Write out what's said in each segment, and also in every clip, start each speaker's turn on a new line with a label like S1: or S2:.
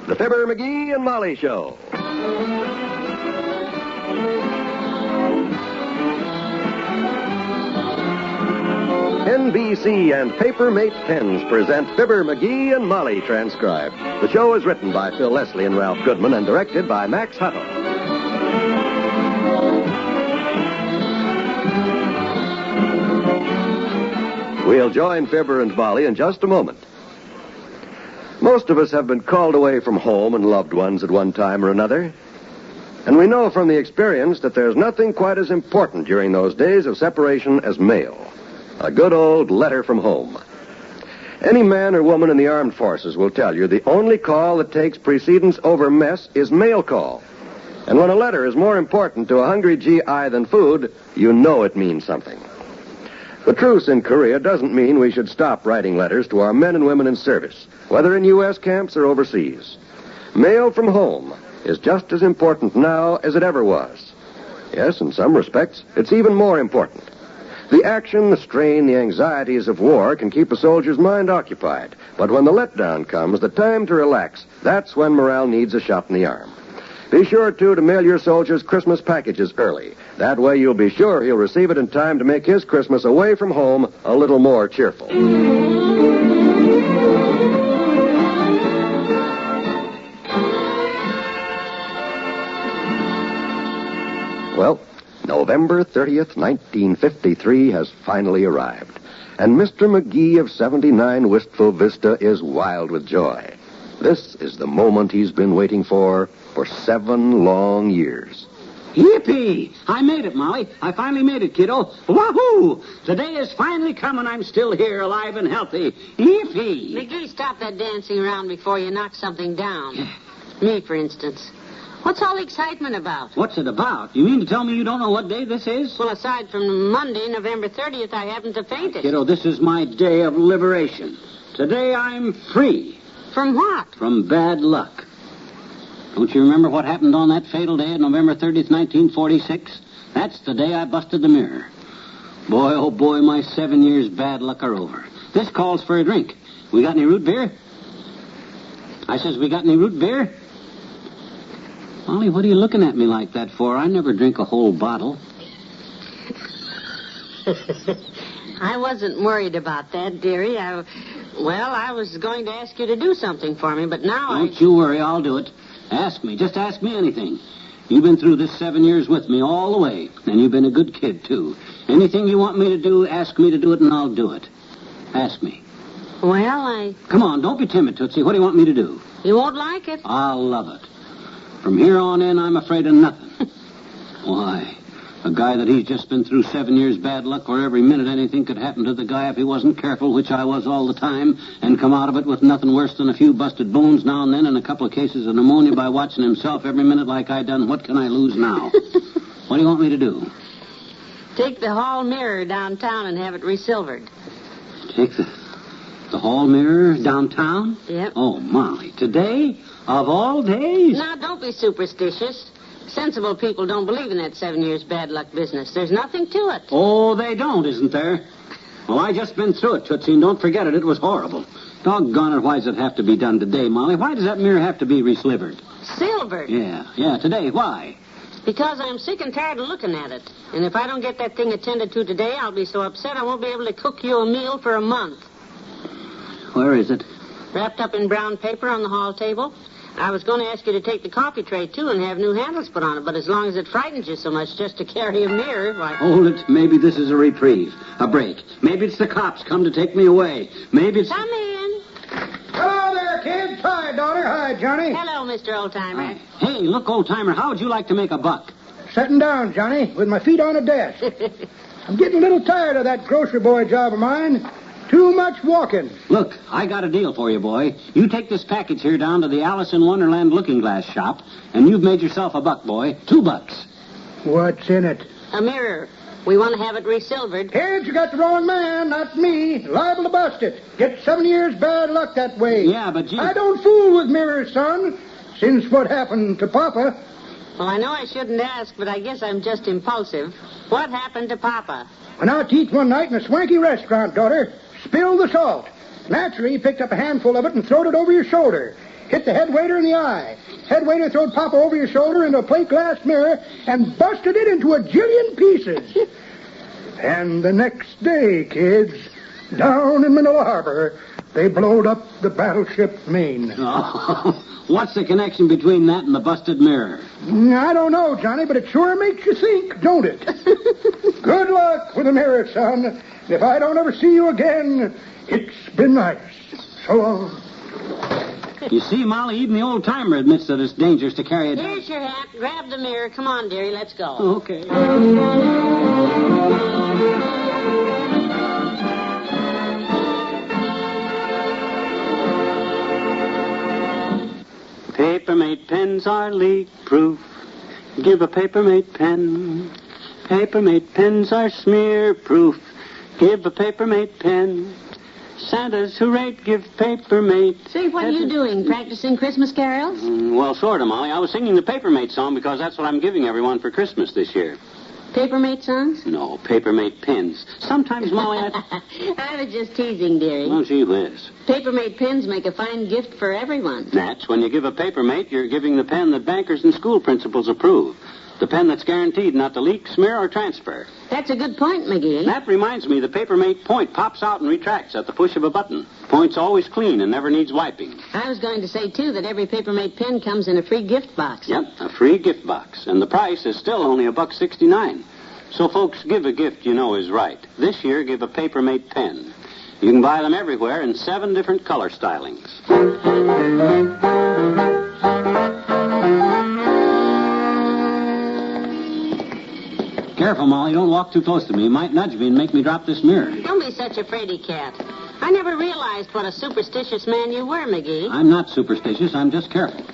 S1: The Fibber, McGee, and Molly Show. NBC and Papermate Pens present Fibber, McGee, and Molly transcribed. The show is written by Phil Leslie and Ralph Goodman and directed by Max Hutto. We'll join Fibber and Molly in just a moment. Most of us have been called away from home and loved ones at one time or another. And we know from the experience that there's nothing quite as important during those days of separation as mail. A good old letter from home. Any man or woman in the armed forces will tell you the only call that takes precedence over mess is mail call. And when a letter is more important to a hungry GI than food, you know it means something. The truce in Korea doesn't mean we should stop writing letters to our men and women in service, whether in U.S. camps or overseas. Mail from home is just as important now as it ever was. Yes, in some respects, it's even more important. The action, the strain, the anxieties of war can keep a soldier's mind occupied. But when the letdown comes, the time to relax, that's when morale needs a shot in the arm. Be sure, too, to mail your soldiers Christmas packages early. That way you'll be sure he'll receive it in time to make his Christmas away from home a little more cheerful. Well, November 30th, 1953 has finally arrived. And Mr. McGee of 79 Wistful Vista is wild with joy. This is the moment he's been waiting for 7 long years.
S2: Yippee! I made it, Molly. I finally made it, kiddo. Wahoo! Today is finally come and I'm still here, alive and healthy. Yippee!
S3: McGee, stop that dancing around before you knock something down. Me, for instance. What's all the excitement about?
S2: What's it about? You mean to tell me you don't know what day this is?
S3: Well, aside from Monday, November 30th, I haven't to fainted.
S2: Kiddo, this is my day of liberation. Today I'm free.
S3: From what?
S2: From bad luck. Don't you remember what happened on that fatal day of November 30th, 1946? That's the day I busted the mirror. Boy, oh boy, my 7 years bad luck are over. This calls for a drink. We got any root beer? I says, we got any root beer? Molly, what are you looking at me like that for? I never drink a whole bottle.
S3: I wasn't worried about that, dearie. I was going to ask you to do something for me, but now
S2: Don't you worry, I'll do it. Ask me. Just ask me anything. You've been through this 7 years with me all the way, and you've been a good kid, too. Anything you want me to do, ask me to do it, and I'll do it. Ask me.
S3: Well,
S2: Come on, don't be timid, Tootsie. What do you want me to do?
S3: You won't like it.
S2: I'll love it. From here on in, I'm afraid of nothing. Why? A guy that he's just been through 7 years bad luck where every minute anything could happen to the guy if he wasn't careful, which I was all the time, and come out of it with nothing worse than a few busted bones now and then and a couple of cases of pneumonia by watching himself every minute like I done. What can I lose now? What do you want me to do?
S3: Take the hall mirror downtown and have it resilvered.
S2: Take the hall mirror downtown?
S3: Yep.
S2: Oh, Molly, today? Of all days?
S3: Now, don't be superstitious. Sensible people don't believe in that 7 years bad luck business. There's nothing to it.
S2: Oh, they don't, isn't there? Well, I just been through it, Tootsie, and don't forget it. It was horrible. Doggone it, why does it have to be done today, Molly? Why does that mirror have to be reslivered?
S3: Silvered?
S2: Yeah, today. Why?
S3: Because I'm sick and tired of looking at it. And if I don't get that thing attended to today, I'll be so upset I won't be able to cook you a meal for a month.
S2: Where is it?
S3: Wrapped up in brown paper on the hall table. I was going to ask you to take the coffee tray, too, and have new handles put on it, but as long as it frightens you so much just to carry a mirror, why...
S2: Hold it. Maybe this is a reprieve, a break. Maybe it's the cops come to take me away. Maybe it's...
S3: Come in.
S4: Hello there, kids. Hi, daughter. Hi, Johnny.
S3: Hello, Mr. Oldtimer.
S2: Hey, look, old-timer, how would you like to make a buck?
S4: Sitting down, Johnny, with my feet on a desk. I'm getting a little tired of that grocery boy job of mine. Too much walking.
S2: Look, I got a deal for you, boy. You take this package here down to the Alice in Wonderland looking glass shop, and you've made yourself a buck, boy. $2.
S4: What's in it?
S3: A mirror. We want to have it resilvered.
S4: Kids, you got the wrong man, not me. Liable to bust it. Get 7 years bad luck that way.
S2: Yeah, but gee...
S4: I don't fool with mirrors, son. Since what happened to Papa.
S3: Well, I know I shouldn't ask, but I guess I'm just impulsive. What happened to Papa?
S4: Went out to eat one night in a swanky restaurant, daughter. Spilled the salt. Naturally, he picked up a handful of it and throwed it over your shoulder. hit the head waiter in the eye. Head waiter throwed Papa over his shoulder into a plate glass mirror and busted it into a jillion pieces. And the next day, kids, down in Manila Harbor, they blowed up the battleship Maine.
S2: Oh, what's the connection between that and the busted mirror?
S4: I don't know, Johnny, but it sure makes you think, don't it? Good luck with the mirror, son. If I don't ever see you again, it's been nice. So long.
S2: You see, Molly, even the old-timer admits that it's dangerous to carry it.
S3: Here's your hat. Grab the mirror. Come on, dearie, let's go.
S2: Okay. Paper-mate pens are leak-proof. Give a paper-mate pen. Paper-mate pens are smear-proof. Give a paper-mate pen. Santa's who rate give paper-mate.
S3: Say, what are you doing? Practicing Christmas carols?
S2: Well, sort of, Molly. I was singing the paper-mate song because that's what I'm giving everyone for Christmas this year.
S3: Paper-mate songs?
S2: No, paper-mate pens. Sometimes, Molly,
S3: I was just teasing, dearie.
S2: Oh, gee whiz.
S3: Paper-mate pens make a fine gift for everyone.
S2: That's when you give a paper-mate, you're giving the pen that bankers and school principals approve. The pen that's guaranteed not to leak, smear, or transfer.
S3: That's a good point, McGee.
S2: That reminds me, the paper-mate point pops out and retracts at the push of a button. Point's always clean and never needs wiping.
S3: I was going to say, too, that every paper-mate pen comes in a free gift box.
S2: Yep, a free gift box. And the price is still only $1.69. So, folks, give a gift you know is right. This year, give a paper-mate pen. You can buy them everywhere in 7 different color stylings. Careful, Molly. Don't walk too close to me. You might nudge me and make me drop this mirror.
S3: Don't be such a fraidy cat. I never realized what a superstitious man you were, McGee.
S2: I'm not superstitious. I'm just careful.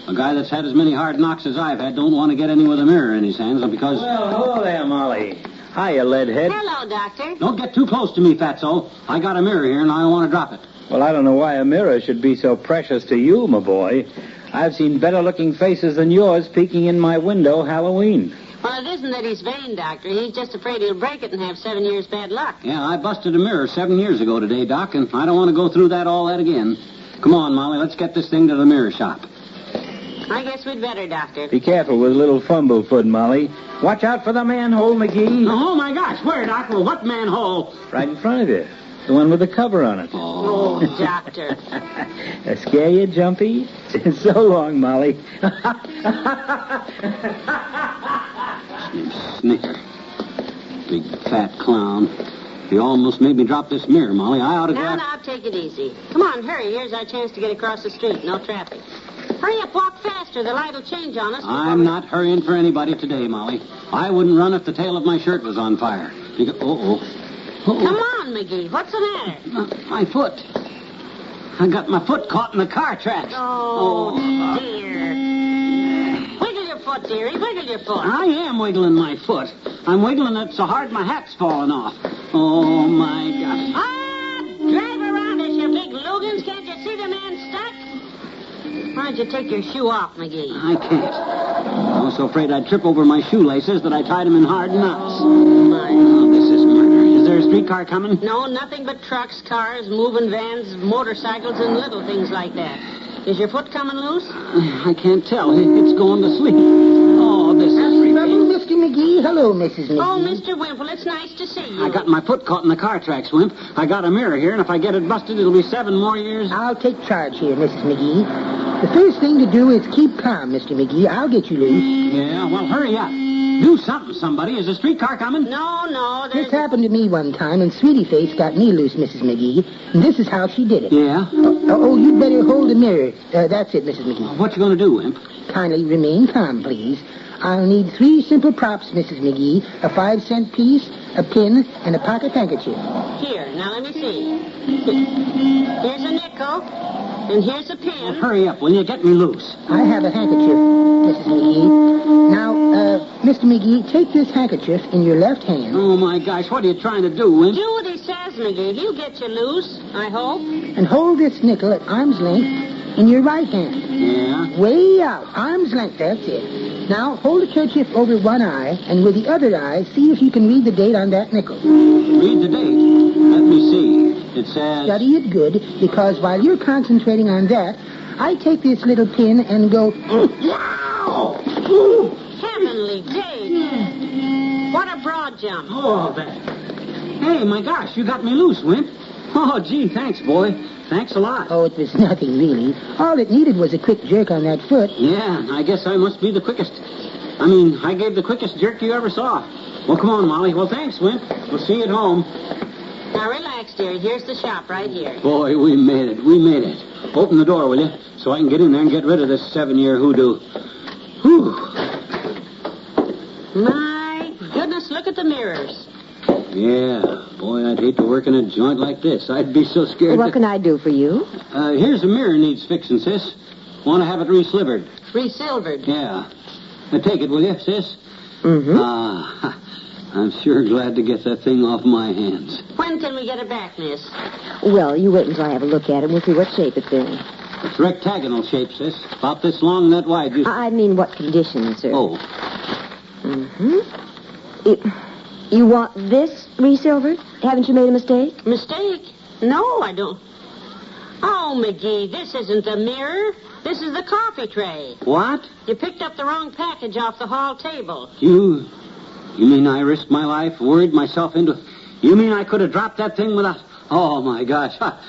S2: A guy that's had as many hard knocks as I've had don't want to get any with a mirror in his hands because...
S5: Well, hello there, Molly. Hiya, leadhead.
S3: Hello, Doctor.
S2: Don't get too close to me, fatso. I got a mirror here and I don't want to drop it.
S5: Well, I don't know why a mirror should be so precious to you, my boy. I've seen better-looking faces than yours peeking in my window Halloween.
S3: Well, it isn't that he's vain, Doctor. He's just afraid he'll break it and have 7 years bad luck.
S2: Yeah, I busted a mirror 7 years ago today, Doc, and I don't want to go through all that again. Come on, Molly, let's get this thing to the mirror shop.
S3: I guess we'd better, Doctor.
S5: Be careful with a little fumblefoot, Molly. Watch out for the manhole, McGee.
S2: Oh, my gosh, where, Doc? Well, what manhole?
S5: Right in front of you. The one with the cover on it.
S3: Oh, Doctor.
S5: Scare you, Jumpy? So long, Molly.
S2: Snicker. Big fat clown. He almost made me drop this mirror, Molly. I ought to go...
S3: Now, take it easy. Come on, hurry. Here's our chance to get across the street. No traffic. Hurry up, walk faster. The light will change on us.
S2: I'm not hurrying for anybody today, Molly. I wouldn't run if the tail of my shirt was on fire.
S3: Come on, McGee. What's the matter?
S2: My foot. I got my foot caught in the car tracks.
S3: Oh, dear. Wiggle your foot, dearie. Wiggle your foot.
S2: I am wiggling my foot. I'm wiggling it so hard my hat's falling off. Oh, my gosh.
S3: Ah! Drive around us, you big Lugans. Can't you see the man stuck? Why don't you take your shoe off, McGee?
S2: I can't. I was so afraid I'd trip over my shoelaces that I tied them in hard knots.
S3: My.
S2: This is murder. Is there a streetcar coming?
S3: No, nothing but trucks, cars, moving vans, motorcycles, and little things like that. Is your foot coming loose?
S2: I can't tell. It's going to sleep. Oh, this is
S4: Hello, Mr. McGee. Hello, Mrs. McGee.
S3: Oh, Mr. Wimple, it's nice to see you.
S2: I got my foot caught in the car tracks, Wimp. I got a mirror here, and if I get it busted, it'll be 7 more years.
S4: I'll take charge here, Mrs. McGee. The first thing to do is keep calm, Mr. McGee. I'll get you loose.
S2: Yeah, well, hurry up. Do something, somebody. Is a streetcar coming?
S3: No, there's...
S4: This happened to me one time, and Sweetie Face got me loose, Mrs. McGee. And this is how she did it.
S2: Yeah?
S4: You'd better hold the mirror. That's it, Mrs. McGee.
S2: What you going to do, Wimp?
S4: Kindly remain calm, please. I'll need 3 simple props, Mrs. McGee. A 5-cent piece, a pin, and a pocket handkerchief.
S3: Here, now let me see. Here's a nickel, and here's a pin.
S2: Well, hurry up, will you? Get me loose.
S4: I have a handkerchief, Mrs. McGee. Now, Mr. McGee, take this handkerchief in your left hand.
S2: Oh, my gosh, what are you trying to do, Wimp?
S3: Do what he says, McGee. He'll get you loose, I hope.
S4: And hold this nickel at arm's length in your right hand.
S2: Yeah?
S4: Way out. Arm's length, that's it. Now, hold the kerchief over one eye, and with the other eye, see if you can read the date on that nickel.
S2: Read the date. Let me see. It says...
S4: Study it good, because while you're concentrating on that,
S6: I take this little pin and go, wow!
S3: Heavenly days. What a broad jump.
S2: Oh, that. Hey, my gosh, you got me loose, Wimp. Oh, gee, thanks, boy. Thanks a lot.
S6: Oh, it was nothing, really. All it needed was a quick jerk on that foot.
S2: Yeah, I guess I must be the quickest. I gave the quickest jerk you ever saw. Well, come on, Molly. Well, thanks, Wimp. We'll see you at home.
S3: Now, relax, dear. Here's the shop right here.
S2: Boy, we made it. We made it. Open the door, will you? So I can get in there and get rid of this 7-year hoodoo. Whew.
S3: My goodness, look at the mirrors.
S2: Yeah. Boy, I'd hate to work in a joint like this. I'd be so scared.
S7: What can I do for you?
S2: Here's a mirror needs fixing, sis. Want to have it re-slivered.
S3: Re-silvered.
S2: Yeah. Take it, will you, sis?
S7: Mm-hmm.
S2: I'm sure glad to get that thing off my hands.
S3: When can we get it back, miss?
S7: Well, you wait until I have a look at it. We'll see what shape it's in.
S2: It's rectagonal shape, sis. About this long and that wide.
S7: I mean what condition, sir.
S2: Oh.
S7: Mm-hmm. You want this re-silvered? Haven't you made a mistake?
S3: Mistake? No, I don't. Oh, McGee, this isn't the mirror. This is the coffee tray.
S2: What?
S3: You picked up the wrong package off the hall table.
S2: You mean I risked my life, worried myself into... You mean I could have dropped that thing without... Oh, my gosh. Let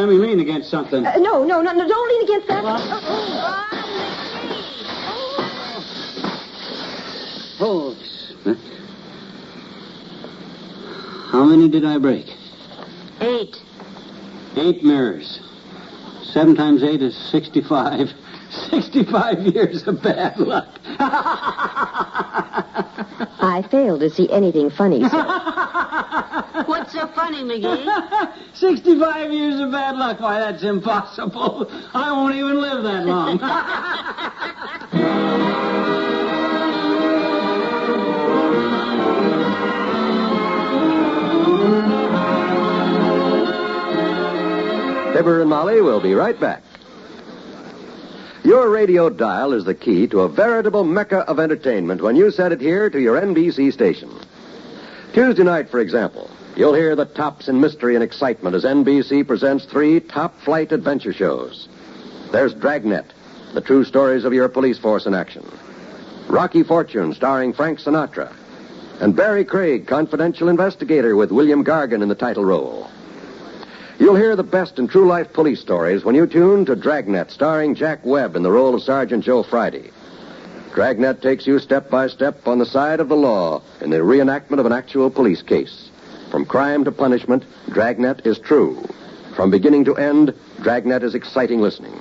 S2: me lean against something.
S7: No, don't lean against that.
S2: Oh. How many did I break?
S3: 8.
S2: 8 mirrors. 7 times 8 is 65. 65 years of bad luck.
S7: I fail to see anything funny, sir.
S3: What's so funny, McGee?
S2: 65 years of bad luck. Why, that's impossible. I won't even live that long.
S1: Fibber and Molly will be right back. Your radio dial is the key to a veritable mecca of entertainment when you set it here to your NBC station. Tuesday night, for example, you'll hear the tops in mystery and excitement as NBC presents 3 top-flight adventure shows. There's Dragnet, the true stories of your police force in action. Rocky Fortune, starring Frank Sinatra. And Barry Craig, confidential investigator with William Gargan in the title role. You'll hear the best in true-life police stories when you tune to Dragnet, starring Jack Webb in the role of Sergeant Joe Friday. Dragnet takes you step by step on the side of the law in the reenactment of an actual police case. From crime to punishment, Dragnet is true. From beginning to end, Dragnet is exciting listening.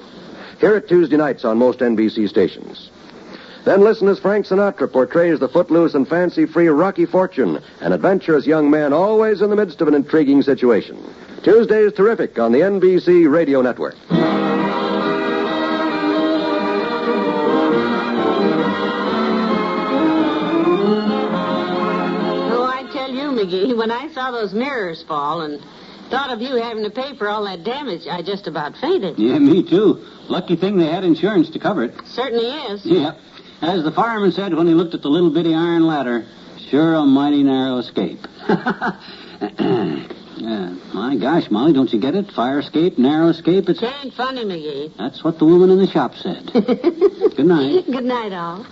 S1: Hear it Tuesday nights on most NBC stations. Then listen as Frank Sinatra portrays the footloose and fancy-free Rocky Fortune, an adventurous young man always in the midst of an intriguing situation. Tuesdays terrific on the NBC Radio Network.
S3: Oh, I tell you, McGee, when I saw those mirrors fall and thought of you having to pay for all that damage, I just about fainted.
S2: Yeah, me too. Lucky thing they had insurance to cover it.
S3: Certainly is.
S2: Yeah. As the fireman said when he looked at the little bitty iron ladder, sure a mighty narrow escape. My gosh, Molly, don't you get it? Fire escape, narrow escape.
S3: It ain't funny, McGee.
S2: That's what the woman in the shop said. Good night.
S3: Good night, all.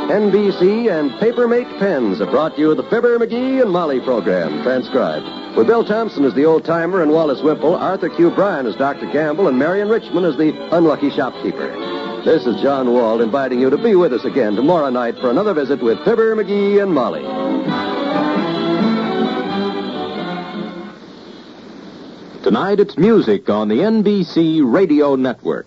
S1: NBC and Papermate Pens have brought you the Fibber, McGee, and Molly program, transcribed. With Bill Thompson as the old-timer and Wallace Whipple, Arthur Q. Bryan as Dr. Gamble, and Marion Richmond as the unlucky shopkeeper. This is John Wald inviting you to be with us again tomorrow night for another visit with Fibber, McGee, and Molly.
S8: Tonight it's music on the NBC Radio Network.